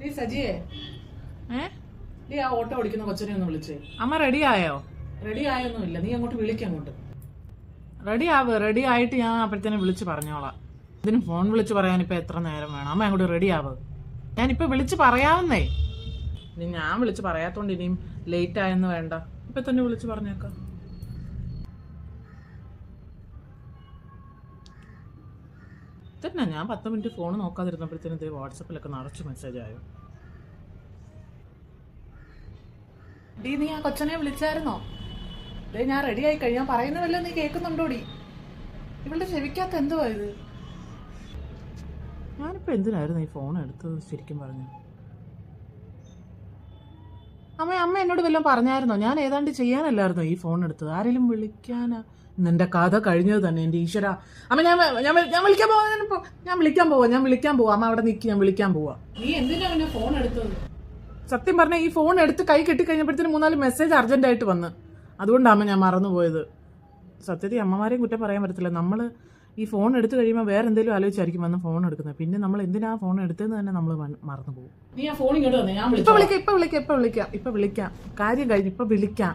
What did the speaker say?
നീ സജിയേ നീ ആ ഓട്ടോ ഓടിക്കുന്ന കൊച്ചിനെ ഒന്ന് വിളിച്ചേ. അമ്മ റെഡി ആയോ? റെഡി ആയൊന്നുമില്ല, നീ അങ്ങോട്ട് വിളിക്കാം. അങ്ങോട്ട് റെഡി ആയിട്ട് ഞാൻ അപ്പോഴത്തേനും വിളിച്ച് പറഞ്ഞോളാം. ഇതിന് ഫോൺ വിളിച്ച് പറയാൻ ഇപ്പൊ എത്ര നേരം വേണം? അമ്മ അങ്ങോട്ട് റെഡി ആവ്. ഞാനിപ്പോ വിളിച്ച് പറയാവുന്നേ. ഇനി ഞാൻ വിളിച്ച് പറയാത്തോണ്ട് ഇനിയും ലേറ്റ് ആയെന്ന് വേണ്ട, ഇപ്പൊ തന്നെ വിളിച്ച് പറഞ്ഞേക്കാം. തന്നെ ഞാൻ 10 മിനിറ്റ് ഫോൺ നോക്കാതിരുന്നപ്പോഴത്തേനും ഇത് വാട്സപ്പിലൊക്കെ നിറച്ച് മെസ്സേജ് ആയോ. നീ ആ കൊച്ചനെ വിളിച്ചായിരുന്നോ? ഞാൻ റെഡി ആയി കഴിഞ്ഞാൽ പറയുന്നതല്ലോ നീ കേൾക്കുന്നുണ്ടോടി? ഇവളുടെ ചെവിക്കാത്ത എന്തുവാ ഇത്? ഞാനിപ്പോ എന്തിനായിരുന്നു ഈ ഫോൺ എടുത്തത് ശരിക്കും പറഞ്ഞു? അമ്മ എന്നോട് വല്ലതും പറഞ്ഞായിരുന്നോ? ഞാൻ ഏതാണ്ട് ചെയ്യാനല്ലായിരുന്നോ ഈ ഫോൺ എടുത്തത്? ആരെങ്കിലും വിളിക്കാനാ? നിന്റെ കഥ കഴിഞ്ഞത് തന്നെ എന്റെ ഈശ്വര. അമ്മ ഞാൻ വിളിക്കാൻ പോവാ. അമ്മ അവിടെ നിൽക്കി, ഞാൻ വിളിക്കാൻ പോവാ. നീ എന്തിനാ പിന്നെ ഫോൺ എടുത്തത്? സത്യം പറഞ്ഞ ഈ ഫോൺ എടുത്ത് കൈ കെട്ടി കഴിഞ്ഞപ്പോഴത്തേനും 3-4 മെസ്സേജ് അർജന്റായിട്ട് വന്ന്, അതുകൊണ്ടാണ് ഞാൻ മറന്നുപോയത്. സത്യത്തിൽ അമ്മമാരെയും കുറ്റം പറയാൻ പറ്റത്തില്ല. നമ്മൾ ഈ ഫോൺ എടുത്തു കഴിയുമ്പോൾ വേറെ എന്തെങ്കിലും ആലോചിച്ചായിരിക്കും വന്ന് ഫോൺ എടുക്കുന്നത്. പിന്നെ നമ്മൾ എന്തിനാ ഫോൺ എടുത്തതെന്ന് തന്നെ നമ്മൾ മറന്നു പോകും. നീ ആ ഫോൺ ഇങ്ങോട്ട് വന്നേ, ഞാൻ ഇപ്പൊ വിളിക്കാം. കാര്യം കഴിഞ്ഞ് ഇപ്പൊ വിളിക്കാം.